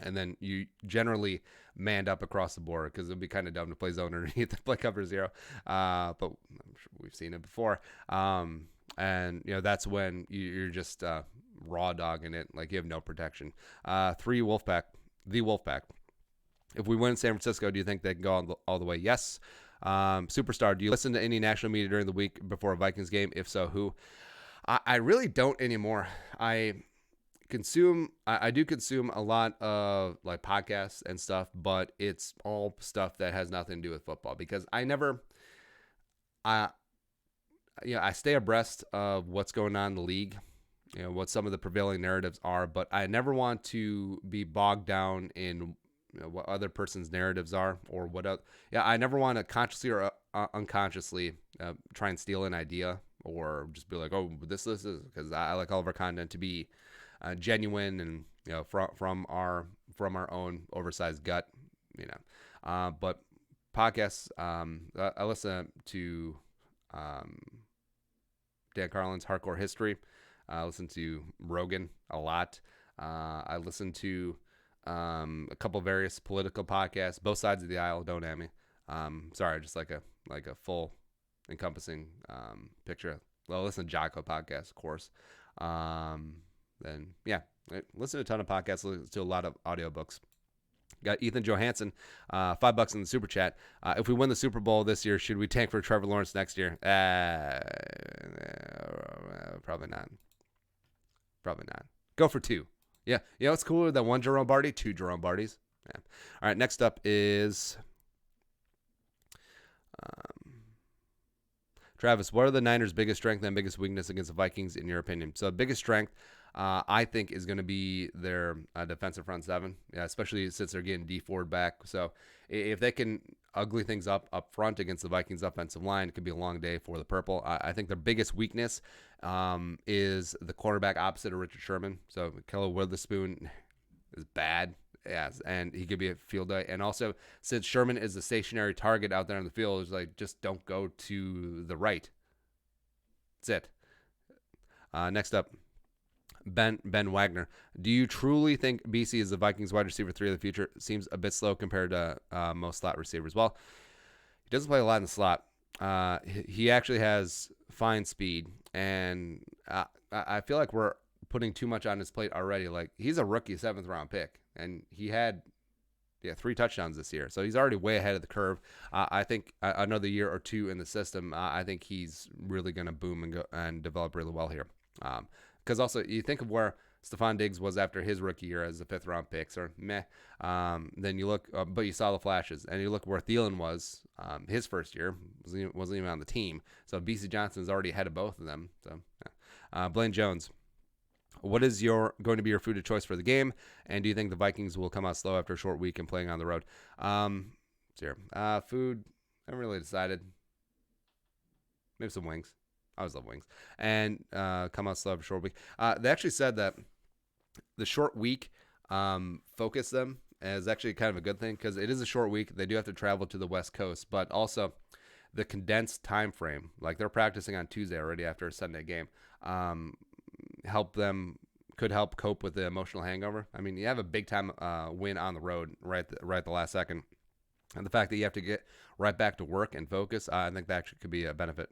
A: And then you generally manned up across the board because it would be kind of dumb to play zone underneath and play cover 0. But I'm sure we've seen it before. And, that's when you're just raw dogging it. Like, you have no protection. 3, Wolfpack. The Wolfpack. If we win in San Francisco, do you think they can go all the way? Yes. Superstar, do you listen to any national media during the week before a Vikings game? If so, who? I really don't anymore. I do consume a lot of like podcasts and stuff, but it's all stuff that has nothing to do with football because I stay abreast of what's going on in the league, what some of the prevailing narratives are, but I never want to be bogged down in what other person's narratives are or what else. I never want to consciously or unconsciously try and steal an idea or just be like, oh, this is, because I like all of our content to be genuine and from our own oversized gut, but podcasts, I listen to Dan Carlin's Hardcore History. I listen to Rogan a lot. I listen to a couple various political podcasts, both sides of the aisle. Don't at me. Sorry, just like a full encompassing picture. Well, listen to Jocko podcast, of course. Then listen to a ton of podcasts. Listen to a lot of audiobooks. Got Ethan Johansson, $5 in the super chat. If we win the Super Bowl this year, should we tank for Trevor Lawrence next year? Probably not. Probably not. Go for 2. Yeah, it's cooler than 1 Jerome Barty, 2 Jerome Bardys. Yeah. All right, next up is Travis. What are the Niners' biggest strength and biggest weakness against the Vikings, in your opinion? So, biggest strength, I think, is going to be their defensive front 7, especially since they're getting D Ford back. So, if they can ugly things up front against the Vikings offensive line, it could be a long day for the Purple. I think their biggest weakness is the quarterback opposite of Richard Sherman. So, Kelly Witherspoon is bad. Yes, and he could be a field day. And also, since Sherman is a stationary target out there on the field, it's like, just don't go to the right. That's it. Next up, Ben Wagner. Do you truly think BC is the Vikings wide receiver 3 of the future? Seems a bit slow compared to most slot receivers. Well, he doesn't play a lot in the slot. He actually has fine speed, and I feel like we're putting too much on his plate already. Like, he's a rookie 7th round pick, and he had 3 touchdowns this year, so he's already way ahead of the curve. I think another year or 2 in the system, I think he's really going to boom and develop really well here. Because also, you think of where Stephon Diggs was after his rookie year as a 5th round pick, so meh. Then you look, but you saw the flashes, and you look where Thielen was his first year, wasn't even on the team. So BC Johnson is already ahead of both of them. So Blaine Jones. What is going to be your food of choice for the game? And do you think the Vikings will come out slow after a short week and playing on the road? Food, I haven't really decided. Maybe some wings. I always love wings. And come out slow after a short week. They actually said that the short week focus them is actually kind of a good thing because it is a short week. They do have to travel to the West Coast, but also the condensed time frame. Like, they're practicing on Tuesday already after a Sunday game. Could help cope with the emotional hangover. I mean, you have a big time win on the road right the last second, and the fact that you have to get right back to work and focus, I think that actually could be a benefit.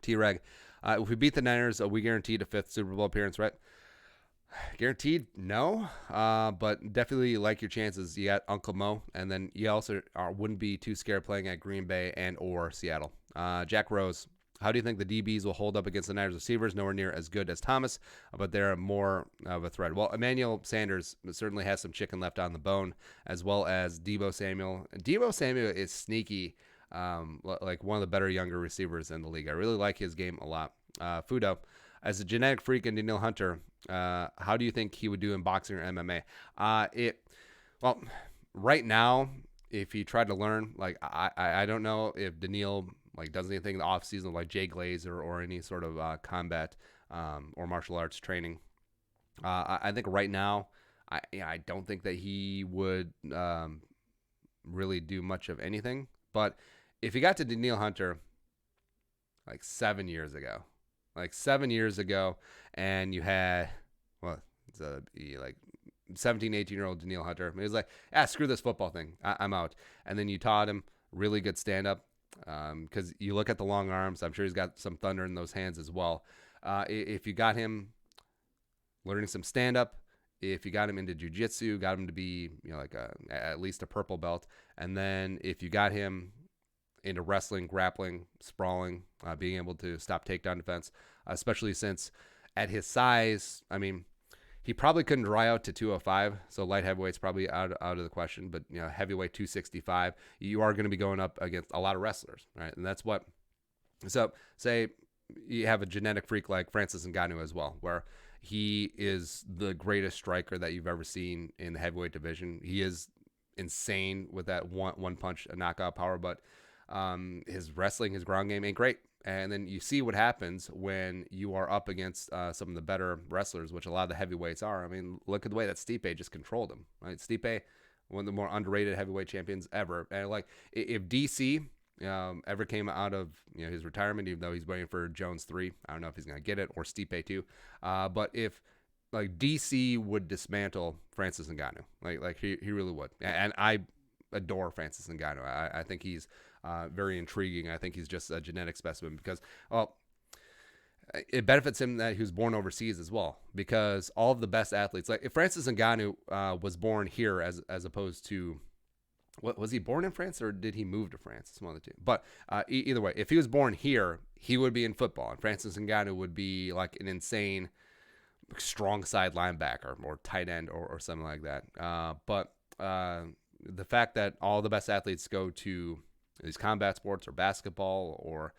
A: T-Reg, if we beat the Niners, are we guaranteed a 5th Super Bowl appearance? Right? Guaranteed? No, but definitely like your chances. You got Uncle Mo, and then you also wouldn't be too scared playing at Green Bay and or Seattle. Jack Rose. How do you think the DBs will hold up against the Niners receivers? Nowhere near as good as Thomas, but they're more of a threat. Well, Emmanuel Sanders certainly has some chicken left on the bone, as well as Deebo Samuel. Deebo Samuel is sneaky, like one of the better younger receivers in the league. I really like his game a lot. Fudo, as a genetic freak and Daniil Hunter, how do you think he would do in boxing or MMA? Well, right now, if he tried to learn, like I don't know if Daniil does anything in the offseason like Jay Glazer or any sort of combat or martial arts training. I think right now, I don't think that he would really do much of anything. But if he got to Daniil Hunter 7 years ago, and you had, 17, 18-year-old Daniil Hunter, he was like, screw this football thing. I'm out. And then you taught him really good stand-up. Because you look at the long arms, I'm sure he's got some thunder in those hands as well. If you got him learning some stand-up, if you got him into jiu-jitsu, got him to be like at least a purple belt, and then if you got him into wrestling, grappling, sprawling, being able to stop takedown defense, especially since at his size, I mean, he probably couldn't dry out to 205, so light heavyweight's probably out of the question. But heavyweight 265, you are going to be going up against a lot of wrestlers, right? And that's what. So say you have a genetic freak like Francis Ngannou as well, where he is the greatest striker that you've ever seen in the heavyweight division. He is insane with that one punch knockout power, but his wrestling, his ground game ain't great. And then you see what happens when you are up against some of the better wrestlers, which a lot of the heavyweights are. I mean, look at the way that Stipe just controlled him. Right? Stipe, one of the more underrated heavyweight champions ever. And like, if DC ever came out of his retirement, even though he's waiting for Jones 3, I don't know if he's gonna get it, or Stipe 2. But if like DC would dismantle Francis Ngannou, like he really would. And I adore Francis Ngannou. I think he's very intriguing. I think he's just a genetic specimen because, well, it benefits him that he was born overseas as well, because all of the best athletes, like if Francis Ngannou was born here as opposed to, what was he born in France or did he move to France? It's one of the two. But either way, if he was born here, he would be in football, and Francis Ngannou would be like an insane strong side linebacker or tight end or something like that. But the fact that all the best athletes go to these combat sports or basketball or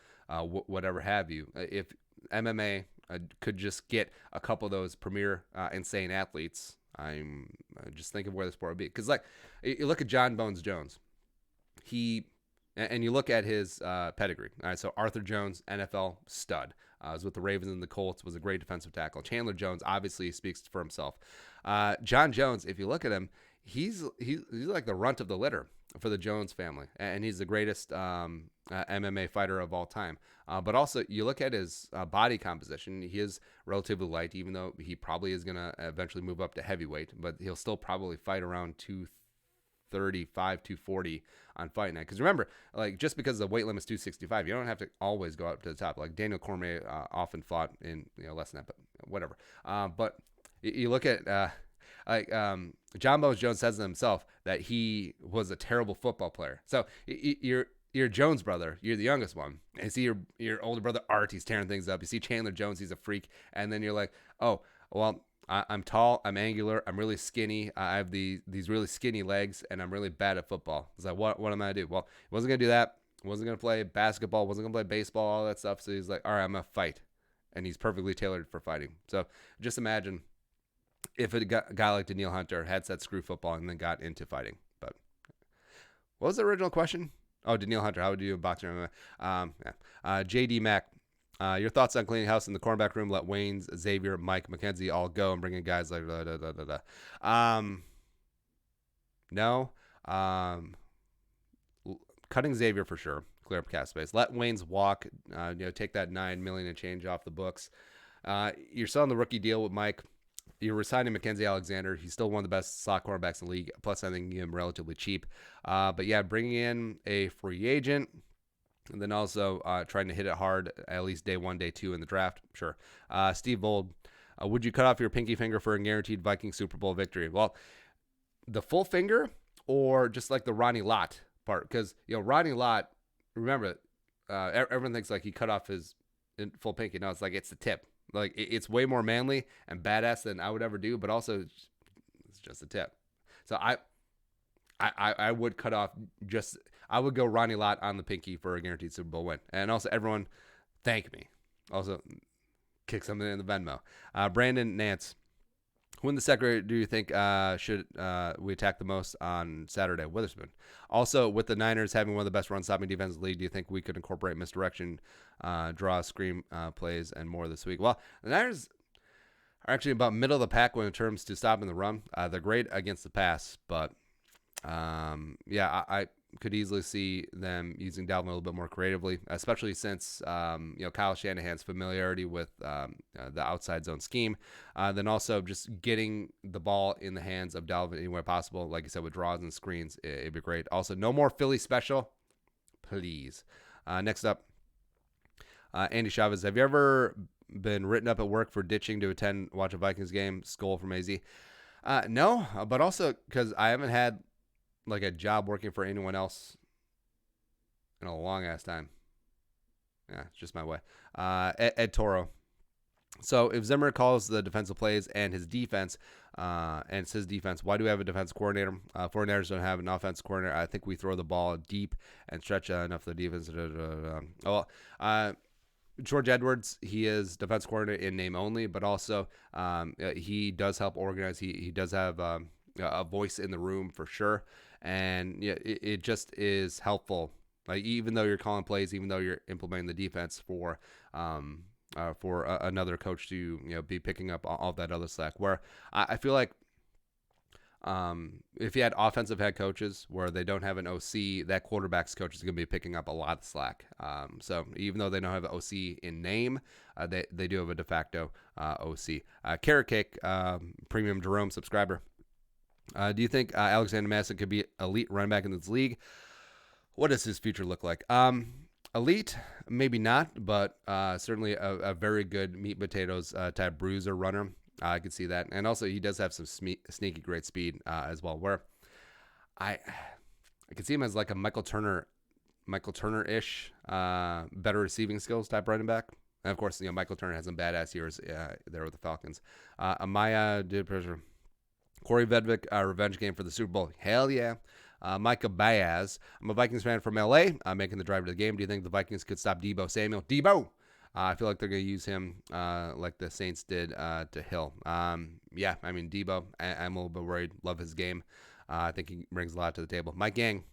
A: whatever have you, if MMA could just get a couple of those premier insane athletes, I'm just thinking where the sport would be. Because like you look at John Bones Jones, and you look at his pedigree. All right, so Arthur Jones, NFL stud. Was with the Ravens and the Colts, was a great defensive tackle. Chandler Jones obviously speaks for himself. John Jones, if you look at him, he's like the runt of the litter for the Jones family, and he's the greatest MMA fighter of all time. But also, you look at his body composition, he is relatively light, even though he probably is going to eventually move up to heavyweight, but he'll still probably fight around 235, 240 on fight night. Because remember, like just because the weight limit is 265, you don't have to always go up to the top. Like Daniel Cormier often fought in less than that, but whatever. But you look at John Bones Jones says to himself that he was a terrible football player. So you're Jones brother, you're the youngest one. And you see your older brother Art, he's tearing things up. You see Chandler Jones, he's a freak. And then you're like, oh, well, I'm tall, I'm angular, I'm really skinny. I have these really skinny legs, and I'm really bad at football. It's like, what am I going to do? Well, he wasn't going to do that. Wasn't going to play basketball, wasn't going to play baseball, all that stuff. So he's like, all right, I'm going to fight. And he's perfectly tailored for fighting. So just imagine if a guy like Daniil Hunter had said screw football and then got into fighting. But what was the original question? Oh, Daniil Hunter, how would you do a boxing? JD Mack. Your thoughts on cleaning house in the cornerback room? Let Waynes, Xavier, Mike, McKenzie all go and bring in guys like no. Cutting Xavier for sure. Clear up cap space. Let Waynes walk. Take that $9 million and change off the books. You're selling the rookie deal with Mike. You're resigning Mackenzie Alexander. He's still one of the best slot cornerbacks in the league. Plus, I think him relatively cheap. But yeah, bringing in a free agent. And then also trying to hit it hard at least day 1, day 2 in the draft. Sure. Steve Vold, would you cut off your pinky finger for a guaranteed Viking Super Bowl victory? Well, the full finger or just like the Ronnie Lott part? Because, Ronnie Lott, remember, everyone thinks like he cut off his full pinky. No, it's like it's the tip. Like it's way more manly and badass than I would ever do, but also it's just a tip. So I would cut off I would go Ronnie Lott on the pinky for a guaranteed Super Bowl win. And also everyone thank me. Also kick something in the Venmo. Brandon Nance, who in the secondary do you think should we attack the most on Saturday? Witherspoon. Also, with the Niners having one of the best run-stopping defenses in the league, do you think we could incorporate misdirection, draw, screen plays, and more this week? Well, the Niners are actually about middle of the pack when it comes to stopping the run. They're great against the pass, but I could easily see them using Dalvin a little bit more creatively, especially since Kyle Shanahan's familiarity with the outside zone scheme. Then also just getting the ball in the hands of Dalvin anywhere possible, like you said, with draws and screens, it'd be great. Also, no more Philly special. please. Next up, Andy Chavez. Have you ever been written up at work for ditching to watch a Vikings game? Skull from AZ. No, but also because I haven't had like a job working for anyone else in a long ass time. Yeah, it's just my way. Ed Toro. So if Zimmer calls the defensive plays and his defense, and it's his defense, why do we have a defense coordinator? 49ers don't have an offense coordinator. I think we throw the ball deep and stretch enough for the defense. George Edwards, he is defense coordinator in name only, but also he does help organize. He does have a voice in the room for sure, and yeah, it just is helpful. Like even though you're calling plays, even though you're implementing the defense for another coach to be picking up all that other slack. Where I feel like if you had offensive head coaches where they don't have an OC, that quarterback's coach is going to be picking up a lot of slack. So even though they don't have an OC in name, they do have a de facto OC. Carrot Cake, premium Jerome subscriber. Do you think Alexander Madison could be elite running back in this league? What does his future look like? Elite, maybe not, but certainly a very good meat and potatoes type bruiser runner. I could see that. And also he does have some sneaky great speed as well, where I could see him as like a Michael Turner-ish, better receiving skills type running back. And of course, Michael Turner has some badass years there with the Falcons. Amaya did pressure. Corey Vedvik, revenge game for the Super Bowl. Hell yeah. Micah Baez. I'm a Vikings fan from LA. I'm making the drive to the game. Do you think the Vikings could stop Deebo Samuel? Deebo! I feel like they're going to use him like the Saints did to Hill. Yeah, I mean, Deebo, I'm a little bit worried. Love his game. I think he brings a lot to the table. Mike Gang.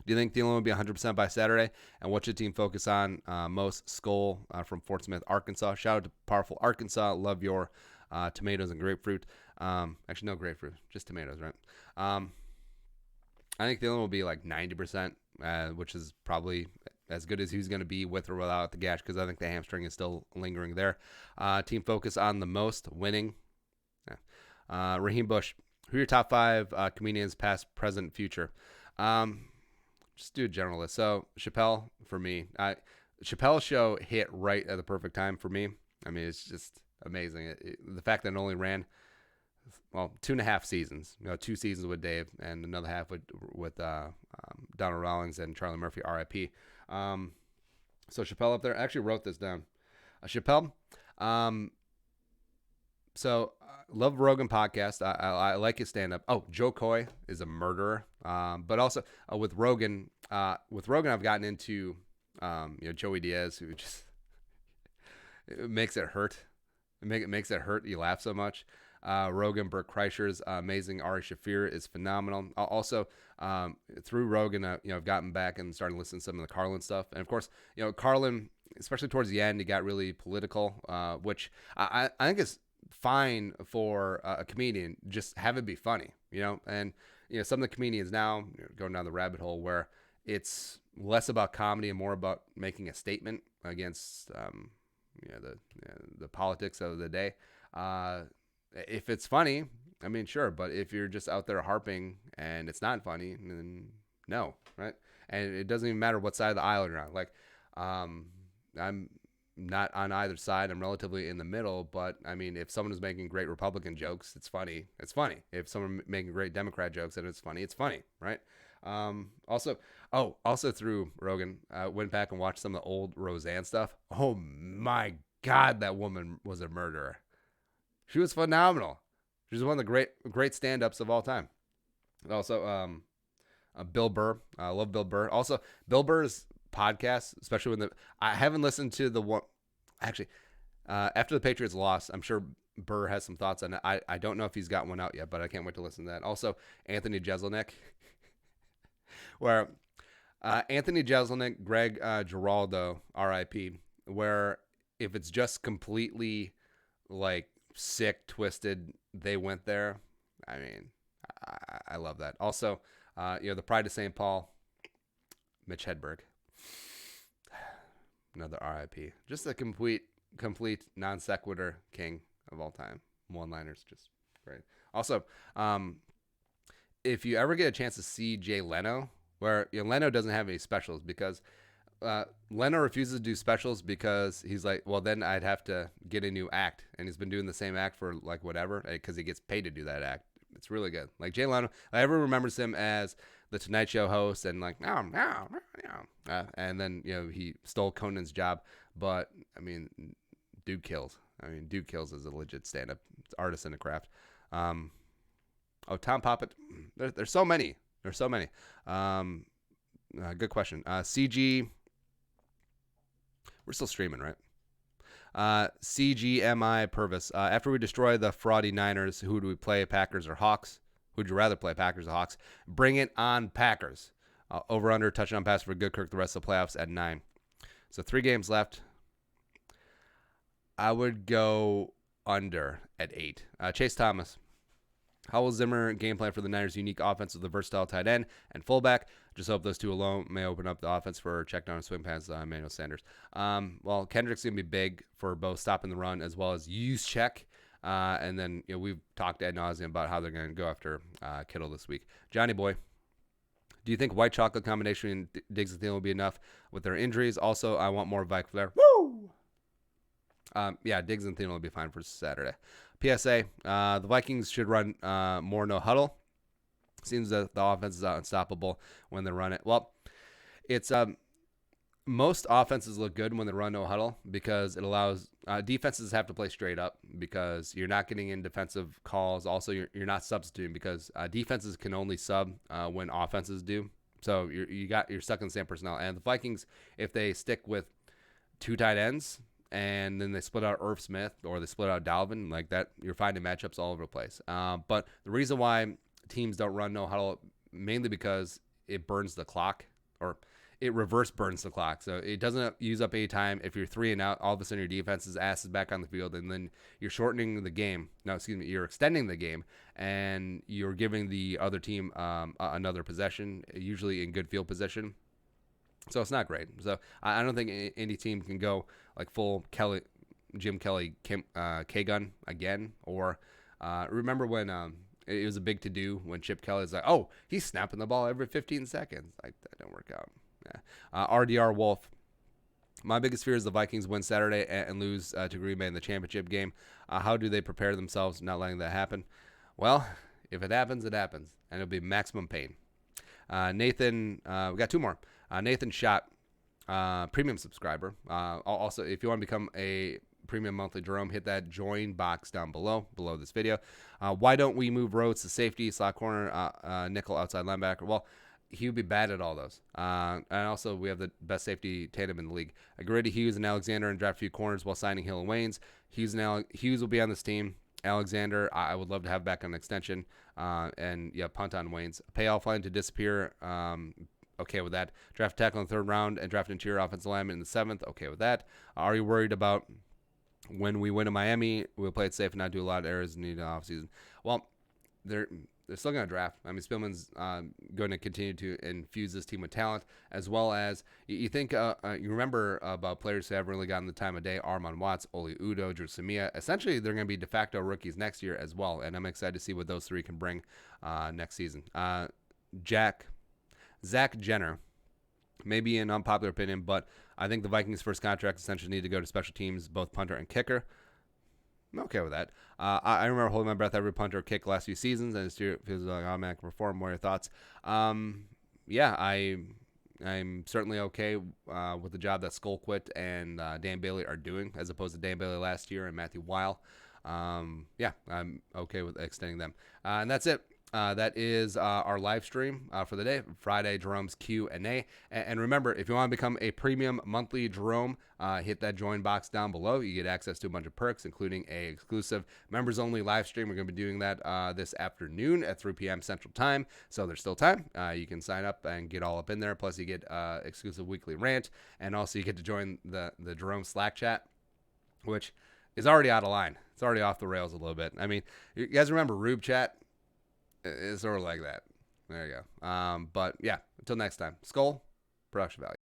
A: Do you think Thielen will be 100% by Saturday? And what should team focus on most? Skull from Fort Smith, Arkansas. Shout out to powerful Arkansas. Love your tomatoes and grapefruit. Actually, no grapefruit, just tomatoes, right? I think Thielen will be like 90%, which is probably as good as he's going to be with or without the gash, because I think the hamstring is still lingering there. Team focus on the most winning. Yeah. Raheem Bush, who are your top 5 comedians, past, present, future? Just do a general list. So Chappelle for me. Chappelle's show hit right at the perfect time for me. I mean, it's just amazing. The fact that it only ran 2.5 seasons. 2 seasons with Dave and another half with Donald Rawlings and Charlie Murphy, R.I.P. So Chappelle up there. I actually wrote this down. Chappelle. Love Rogan podcast. I like his stand up. Oh, Joe Coy is a murderer. But also with Rogan, I've gotten into Joey Diaz, who just it makes it hurt. It makes it hurt. You laugh so much. Rogan, Burt Kreischer's amazing. Ari Shaffir is phenomenal. Also, through Rogan, I've gotten back and started listening to some of the Carlin stuff. And of course, Carlin, especially towards the end, he got really political, which I think is fine for a comedian. Just have it be funny, And some of the comedians now going down the rabbit hole where it's less about comedy and more about making a statement against the politics of the day. If it's funny, I mean, sure. But if you're just out there harping and it's not funny, then no, right? And it doesn't even matter what side of the aisle you're on. Like, I'm not on either side. I'm relatively in the middle. But, I mean, if someone is making great Republican jokes, it's funny. It's funny. If someone making great Democrat jokes and it's funny, right? Also through Rogan, went back and watched some of the old Roseanne stuff. Oh, my God, that woman was a murderer. She was phenomenal. She's one of the great stand-ups of all time. Also, Bill Burr. I love Bill Burr. Also, Bill Burr's podcast, especially when I haven't listened to the one. Actually, after the Patriots lost, I'm sure Burr has some thoughts on it. I don't know if he's got one out yet, but I can't wait to listen to that. Also, Anthony Jeselnik, where Anthony Jeselnik, Greg Giraldo, R.I.P., where if it's just completely like sick, twisted, they went there. I mean, I love that. Also, the Pride of St. Paul, Mitch Hedberg, another RIP. Just a complete non sequitur king of all time. One-liners, just great. Also, if you ever get a chance to see Jay Leno, where Leno doesn't have any specials because Leno refuses to do specials because he's like, well, then I'd have to get a new act, and he's been doing the same act for like whatever because he gets paid to do that act. It's really good. Like Jay Leno, everyone remembers him as the Tonight Show host and like and then he stole Conan's job, but I mean, dude kills. Dude kills as a legit stand-up artist in the craft. Tom Poppet. There's so many. There's so many. Good question. CG. We're still streaming, right? CGMI Purvis. After we destroy the fraudy Niners, who do we play, Packers or Hawks? Who'd you rather play, Packers or Hawks? Bring it on, Packers. Over-under, touchdown pass for good Kirk the rest of the playoffs at 9. So 3 games left. I would go under at 8. Chase Thomas. How will Zimmer game plan for the Niners' unique offense with a versatile tight end and fullback? Just hope those two alone may open up the offense for check down and swing pass Emmanuel Sanders. Well, Kendrick's going to be big for both stopping the run as well as use check. And then we've talked ad nauseum about how they're going to go after Kittle this week. Johnny Boy, do you think white chocolate combination in Diggs and Thielen will be enough with their injuries? Also, I want more Vike Flair. Woo! Yeah, Diggs and Thielen will be fine for Saturday. PSA, the Vikings should run more no huddle. Seems that the offense is unstoppable when they run it. Well, it's most offenses look good when they run no huddle because it allows defenses have to play straight up because you're not getting in defensive calls. Also, you're not substituting because defenses can only sub when offenses do. So you're stuck in the same personnel. And the Vikings, if they stick with 2 tight ends, and then they split out Irv Smith or they split out Dalvin like that, you're finding matchups all over the place. But the reason why teams don't run no huddle, mainly because it burns the clock, or it reverse burns the clock. So it doesn't use up any time. If you're 3 and out, all of a sudden your defense's ass is back on the field, and then you're shortening the game. No, excuse me, you're extending the game, and you're giving the other team another possession, usually in good field position. So it's not great. So I don't think any team can go like full Jim Kelly K-gun again. Or remember when it was a big to-do when Chip Kelly's like, oh, he's snapping the ball every 15 seconds. Like, that didn't work out. Yeah. RDR Wolf. My biggest fear is the Vikings win Saturday and lose to Green Bay in the championship game. How do they prepare themselves not letting that happen? Well, if it happens, it happens. And it'll be maximum pain. Nathan, we got 2 more. Nathan Schott, premium subscriber. Also, if you want to become a premium monthly Jerome, hit that join box down below this video. Why don't we move Rhodes to safety, slot corner, nickel, outside linebacker? Well, he would be bad at all those. And also, we have the best safety tandem in the league. Grady Hughes and Alexander, and draft a few corners while signing Hill and Waynes. Hughes will be on this team. Alexander, I would love to have back on an extension. And yeah, punt on Waynes. Pay offline to disappear. Okay with that. Draft tackle in the 3rd round and draft interior offensive lineman in the 7th. Okay with that. Are you worried about when we win in Miami, we'll play it safe and not do a lot of errors in the offseason? Well, they're still going to draft. I mean, Spillman's going to continue to infuse this team with talent, as well as you think you remember about players who haven't really gotten the time of day: Armon Watts, Oli Udoh, Drew Samia. Essentially, they're going to be de facto rookies next year as well, and I'm excited to see what those 3 can bring next season. Zach Jenner, maybe an unpopular opinion, but I think the Vikings' first contract essentially need to go to special teams, both punter and kicker. I'm okay with that. I remember holding my breath every punter or kick last few seasons, and it feels like automatic perform. What are your thoughts? Yeah, I'm certainly okay with the job that Skullquit and Dan Bailey are doing, as opposed to Dan Bailey last year and Matthew Weil. Yeah, I'm okay with extending them. And that's it. That is our live stream for the day, Friday, Jerome's Q&A. And remember, if you want to become a premium monthly Jerome, hit that join box down below. You get access to a bunch of perks, including a exclusive members-only live stream. We're going to be doing that this afternoon at 3 p.m. Central Time, so there's still time. You can sign up and get all up in there. Plus, you get exclusive weekly rant, and also you get to join the Jerome Slack chat, which is already out of line. It's already off the rails a little bit. I mean, you guys remember Rube Chat? It's sort of like that. There you go. But yeah, until next time. Skull, production value.